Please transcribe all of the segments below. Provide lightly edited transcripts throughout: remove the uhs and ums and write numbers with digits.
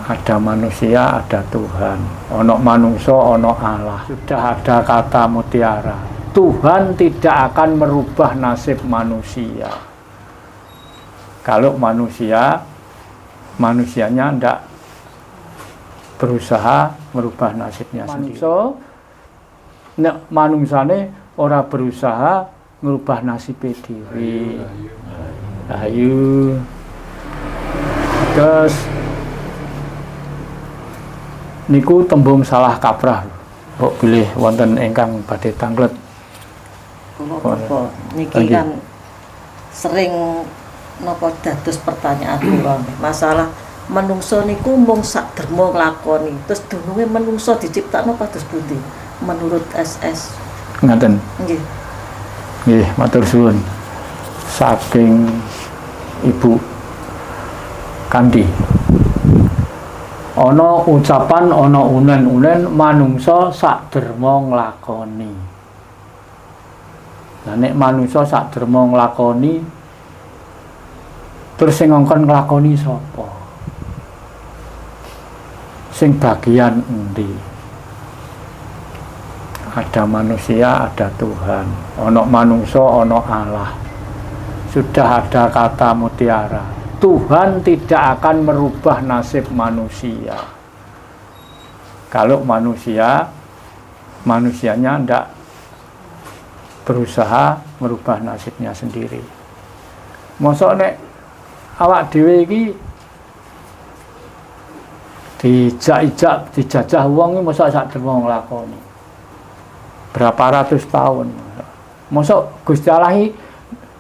Ada manusia, ada Tuhan. Ono manungso, ono Allah. Sudah ada kata mutiara. Tuhan tidak akan merubah nasib manusia. Kalau manusianya tidak berusaha merubah nasibnya sendiri. Manungsane ora berusaha merubah nasib dhewe. Ayo. Terus niku tembung salah kaprah. Kok pilih wonten ingkang badhe tanglet. Niki kan sering napa dados pertanyaan kula. Masalah menungso niku mung sak derma nglakoni. Terus dununge menungso diciptakno kados pundi menurut SS? Ngaten. Nggih. Nggih, matur suwun. Saking Ibu Kandi. Ana ucapan, ana unen-unen manungsa sak derma nglakoni. Lah nek manungsa sak derma nglakoni terus sing ngongkon nglakoni sapa? Sing bagian endi? Ada manusia, ada Tuhan. Ana manungsa, ana Allah. Sudah ada kata mutiara. Tuhan tidak akan merubah nasib manusia. Kalau manusianya tidak berusaha merubah nasibnya sendiri. Mosok nek awak dhewe iki dijajah wong iki mosok sak derma nglakoni. Berapa ratus tahun. Mosok Gusti Allah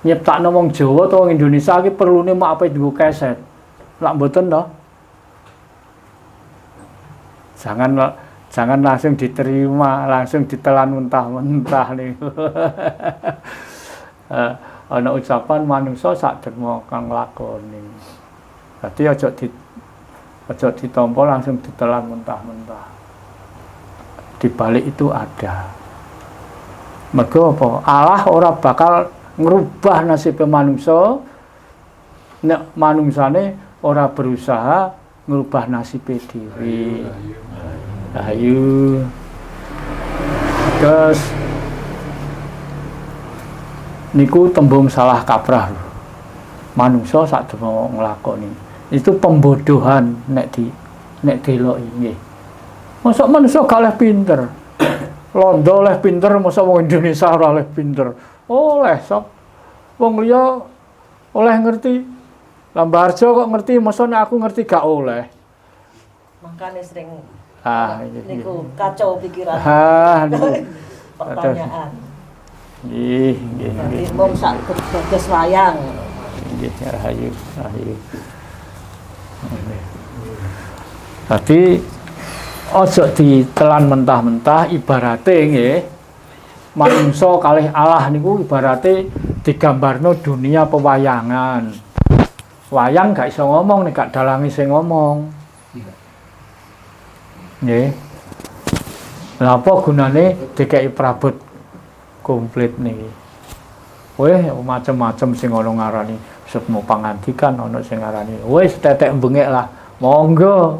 nyiptakno wong Jawa atau wong Indonesia iki perlune mak ape dienggo keset. Lak mboten to. Jangan langsung diterima, langsung ditelan mentah-mentah niku. Ana ucapan manungsa sak derma kang nglakoni. Dadi aja ditampa langsung ditelan mentah-mentah. Di balik itu ada. Mergo apa? Allah ora bakal ngerubah nasib manungsa nek manungsane ora berusaha ngerubah nasib dhewe. Ayo. Terus niku tembung salah kaprah. Manungsa sak derma nglakoni. Itu pembodohan nek deloki nggih. Mosok manungsa gak oleh pinter. Londo oleh pinter, mosok wong Indonesia ora oleh pinter. Oleh sok wong liya oleh ngerti. Mbah Harjo kok ngerti, mosok nek aku ngerti gak oleh. Makane sering niku kacau pikiran. Niku pertanyaan. Nggih. Mung sak bagas wayang. Nggih, rahayu. Tapi ojo ditelan mentah-mentah, ibarate nggih. Manungsa kalih Allah niku ibarate digambarno dunia pewayangan. Wayang gak iso ngomong nek gak dalange sing ngomong. Nggih. Lha apa gunane dikeki prabot komplit niki? Macam-macam sing ana ngarani setmo pangandikan, ana sing ngarani wis tetek bengek lah. Monggo.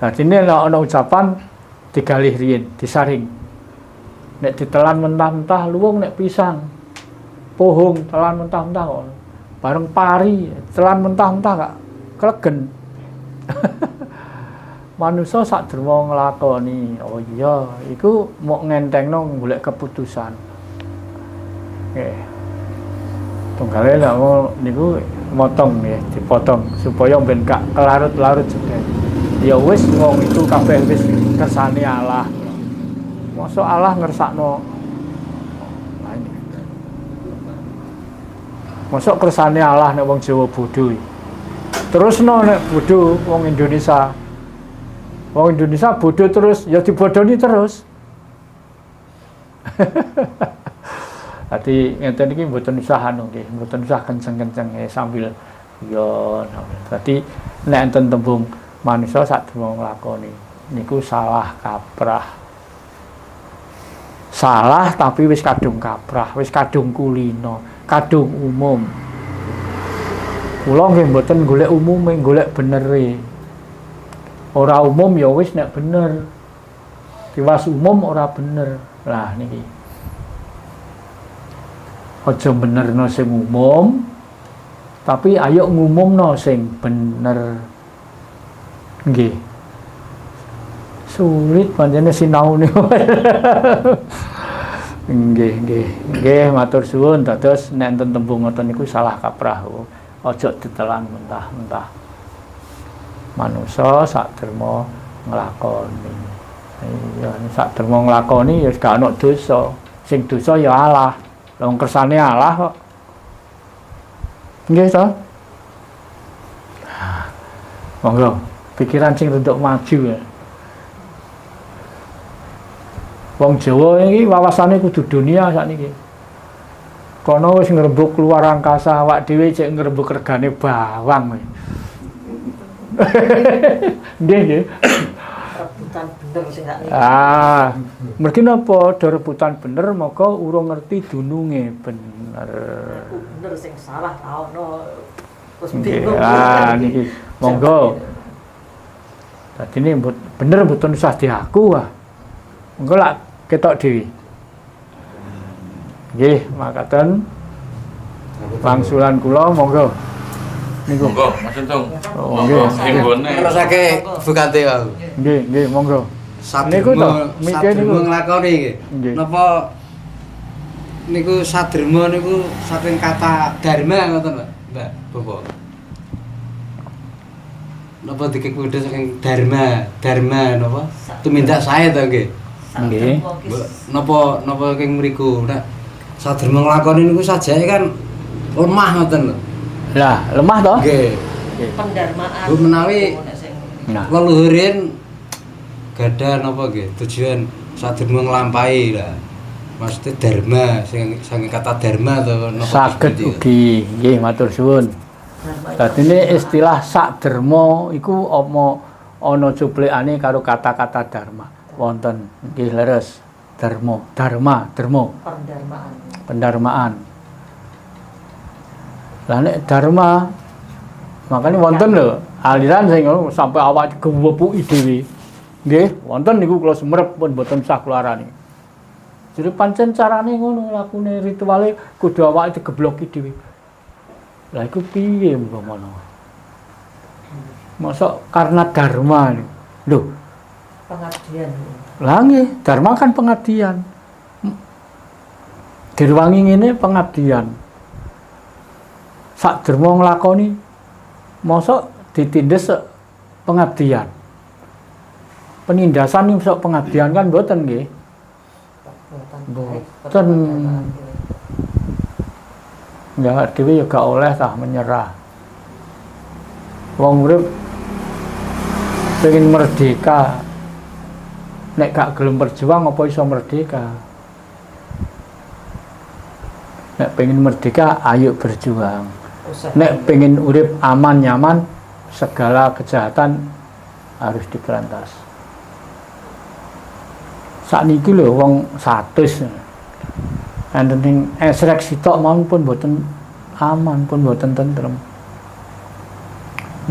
Nah, ini ana ucapan digalih riyin, disaring. Nek ditelan mentah-mentah luwung nek pisang. Pohong telan mentah-mentah kok. Bareng pari telan mentah-mentah gak klegen. Manusa sak derma nglakoni. Oh iya, iku mok ngentengno golek keputusan. Nggih. Tunggale lek niku motong nggih, dipotong supaya ben gak kelarut-larut jedhe. Ya wis wong itu kabeh wis kersane Allah. Mosok Allah ngersakno. Mosok kersane Allah nek wong Jawa bodho. Terusno nek bodho wong Indonesia. Wong Indonesia bodho terus ya dibodoni terus. Dadi ngeten iki mboten usah nggih, mboten usah kenceng-kenceng sambil yo. Dadi nek enten tembung manusa sak derma nglakoni niku salah kaprah. Salah tapi wis kadung kaprah, wis kadung kulino, kadung umum. Kula nggih mboten golek umume, golek benere. Ora umum ya wis nek bener. Tiwas umum ora bener. Lah niki. Aja benerno sing umum, tapi ayo ngumumno sing bener. Nggih. Sulit pancene sinaune. Nggih, matur suwun. Dados nek enten tembung ngoten niku salah kaprah. Aja ditelan mentah-mentah. Manusa sakderma nglakoni. Iya, sakderma nglakoni ya gak ana dosa. Sing dosa ya Allah. Wong kersane Allah kok. Nggih to? Monggo, pikiran sing rada maju ya. Wong Jawa iki wawasane kudu dunia sakniki. Kono wis ngrembug luar angkasa, awak dhewe cek ngrembug regane bawang. Nggih, nggih. Rebutan bener sing gak niki. Mergi napa do rebutan bener maka urung ngerti dununge bener. Bener sing salah ta ono. Terus Nggih, bingung. niki monggo. Dadine bener mboten usah diaku ah. Monggo lak ketok dhewe. Nggih, makaten wangsulan kula monggo. Niku. Monggo, Mas Untung. Oh, Monggo, nggih. sing gone. Ngrasake bukate wae. Nggih, monggo. Niku to, mikir niku. Sadherma nglakoni nggih. Nggih. Napa niku sadherma niku saking kata dharma ngoten, Mbak, Bapak. Napa dikekudu saking dharma napa? Tumindak sae to nggih. Nggih. Napa king mriku nek sadherma nglakoni niku sajake kan lemah ngoten lho. Lah, lemah to? Nggih. Pendarmaan. Bu menawi Nah, leluhurin gadah napa nggih tujuan sadherma nglampahi lah. Maksudnya dharma sing saking kata dharma to napa saged ugi. Nggih, matur suwun. Dadine istilah sakderma iku ana cuplekane karo kata-kata dharma. Wonten nggih leres. Dharma, Pendarmaan. pendarmaan. Lah nek dharma makanya wonten lho aliran sing sampai awak gewepuki dhewe. Nggih, wonten niku kula sumerep pun mboten usah kula arani. Jadi pancen carane ngono lakune rituale kudu awake digebloki dhewe. Lah iku piye umpamane? Mosok karena dharma lho. Pengabdian. Lah nggih, dharma kan pengabdian. Dirwangi ngene pengabdian. Sak derma nglakoni mosok ditindes pengabdian. Penindasan ning sok pengabdian kan mboten nggih. Mboten. Ya dhewe ya gak oleh tah menyerah. Wong urip pengen merdeka. Nek gak gelem berjuang apa iso merdeka? Nek pengen merdeka ayo berjuang. Nek pengen urip aman nyaman segala kejahatan harus diberantas. Sakniki lho wong 100. Enten sing esrek sitok mawon pun mboten aman, pun mboten tentrem.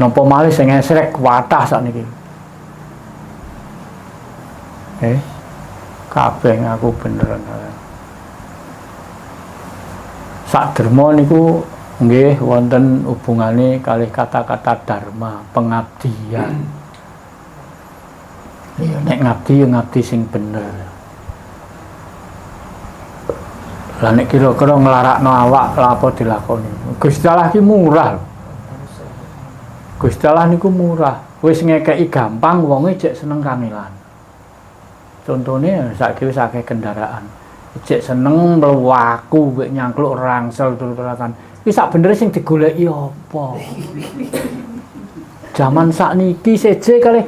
Napa malih sing esrek wathah sakniki. Kabeh ngaku beneran. Sakderma niku nggih wonten hubungane kalih kata-kata dharma, pengabdian. Ya nek ngabdi ya ngabdi sing bener. Lah nek kira-kira nglarakno awak lha apa dilakoni. Gusti Allah ki murah. Gusti Allah niku murah. Wis ngekeki gampang wonge cek seneng kangelan. Contohnya saiki wis akeh kendaraan. Cek seneng mluwaku mek nyangkluk rangsel tur-turatan. Iki sak bener sing digoleki apa? Zaman sakniki seje kalih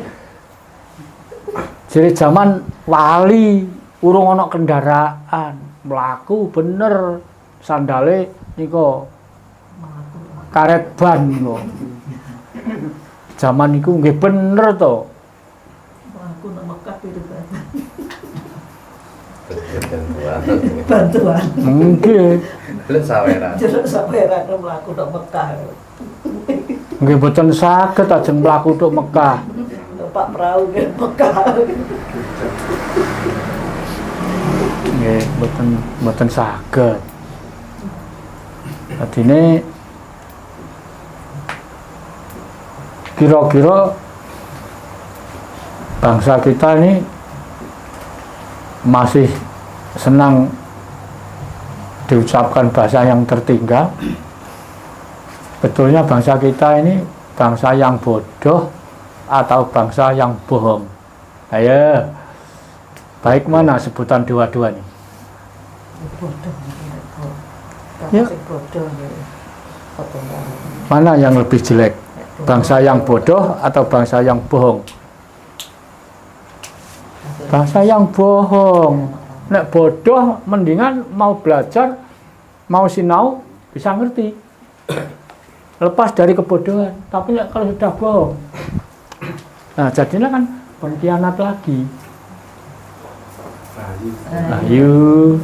jere zaman wali urung ana kendaraan, mlaku bener sandale nika karet ban niku. Zaman niku nggih bener to. Aku nak Mekah itu bantuan. Mungkin Lek saweran. Jeruk saweran mlaku nak Mekah. Nggih boten saged ajeng mlaku tok Mekah. Numpak perahu ke Mekah. Nggih boten saged. Adine kira-kira bangsa kita ini masih senang diucapkan bahasa yang tertinggal. Betulnya bangsa kita ini bangsa yang bodoh atau bangsa yang bohong? Ayo, baik mana sebutan dua-dua nih? Bodoh. Ya. Bodoh. Mana yang lebih jelek? Bangsa yang bodoh atau bangsa yang bohong? Bangsa yang bohong. Nek bodoh mendingan mau belajar, mau sinau bisa ngerti. Lepas dari kebodohan. Tapi nek kalau sudah bohong, nah jadinya kan pengkhianat lagi. Ayo,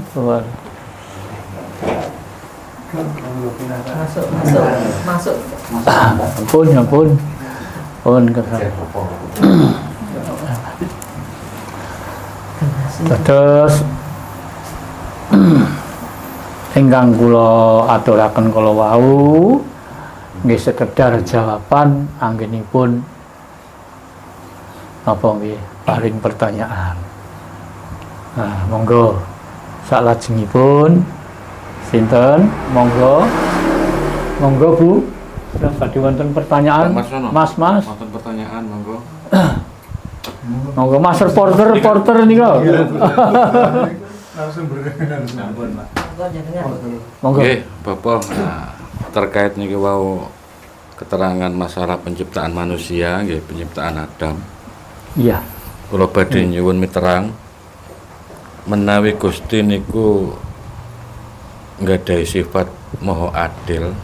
Masuk. ampun kesal. Terus ingkang kula aturaken kala wau nggih sekedar jawaban anggenipun napa nggih paring pertanyaan. Nah, monggo salajengipun sinten? Monggo Bu. Sudah tadi wonten pertanyaan? Mas. Wonten pertanyaan, monggo. Monggo Mas reporter niku. Langsung berkenan sampun, Pak. Monggo. Nggih, Bapak, terkait niki wau keterangan masalah penciptaan manusia, nggih penciptaan Adam. Iya. Kula badhe nyuwun miterang menawi Gusti niku nggadahi sifat maha adil,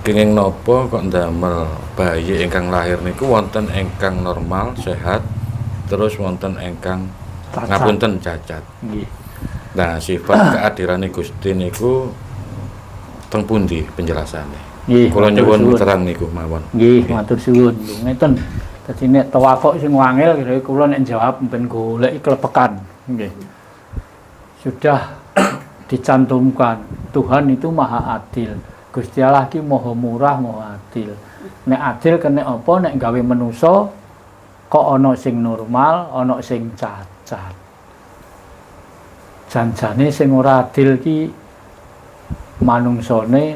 kenging napa kok ndamel bayi ingkang lahir niku wonten ingkang normal, sehat, terus wonten ingkang Cacat. ngapunten cacat. Nggih. Nah, sifat keadilan Gusti niku teng pundi penjelasane? Nggih. Kula matur nyuwun suwun. terang niku mawon. Nggih, matur suwun. Ngeten. Dadi nek tawakok sing wangel kira kula nek jawab ben golek klepekan. Nggih. Sudah dicantumkan Tuhan itu maha adil. Gusti Allah ki maha murah, maha adil. Nek adil kene apa nek gawe manusa kok ana sing normal, ana sing cacat. Janjane sing ora adil ki manungsane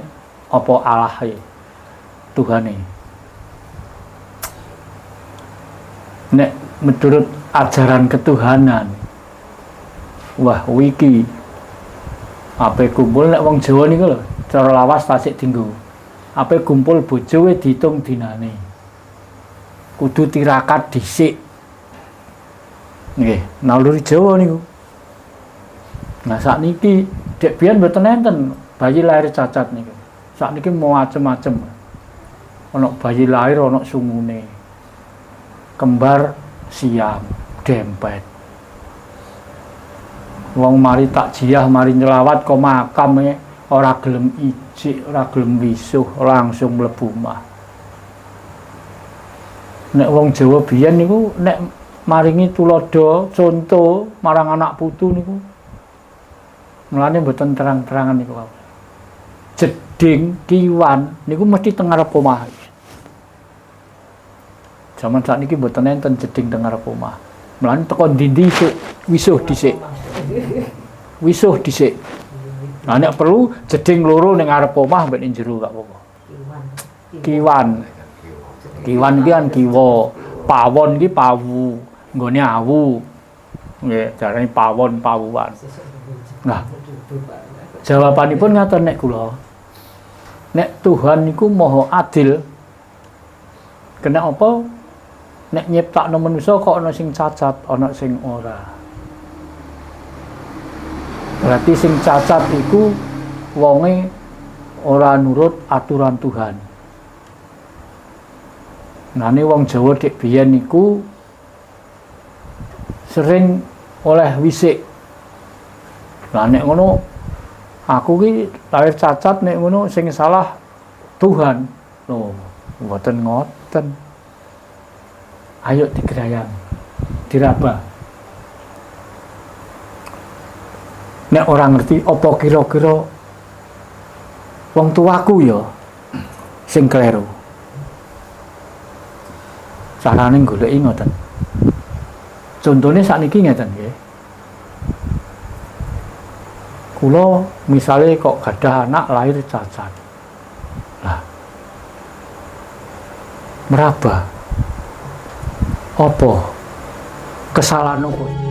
apa Allahe Tuhane. Nek menurut ajaran ketuhanan, wah wiki ape kumpul nek wong Jawa niku lho, cara lawas tasik dinggo. Ape kumpul bojo diitung dinane. Kudu tirakat dhisik. Nggih, naluri Jawa niku. Nah sakniki dek biyen mboten enten bayi lahir cacat niku. Sakniki macem-macem. Ana bayi lahir ana sungune. Kembar siam, dempet. Wong mari takjiah, mari nyelawat kok makame ora gelem ijik, ora gelem wisuh, langsung mlebu omah. Nek wong Jawa biyen niku nek maringi tulodo, conto marang anak putu niku mulane mboten terang-terangan niku. Jeding kiwan niku mesti teng ngarep omah. Zaman sakniki mboten enten jeding teng ngarep omah. Mulane teko ndi-ndi sik wisuh dhisik. Wisuh dhisik. Nah nek perlu jeding loro ning ngarep omah mbek ning jero gak apa-apa. Kiwan. Kiwan iki kan kiwa. Pawon iki pawu. Nggone awu. Nggih, jarane pawon pawuan. Nah, jawabanipun ngaten nek kula. Nek Tuhan niku maha adil. Kena apa? Nek nyiptakno manusa kok ana sing cacat, ana sing ora. Berarti sing cacat iku wonge ora nurut aturan Tuhan. Nane wong Jawa dek biyen niku sering oleh wisik. Lah nek ngono aku ki lahir cacat nek ngono sing salah Tuhan. Loh, mboten ngoten. Ayo digerayang, diraba. Nek orang ngerti apa kira-kira wong tuaku ya sing kleru. Carane goleki ngoten. Contone sakniki ngeten nggih. Kula misale kok gadah anak lahir cacat. Lah. Meraba. Apa kesalahan apa?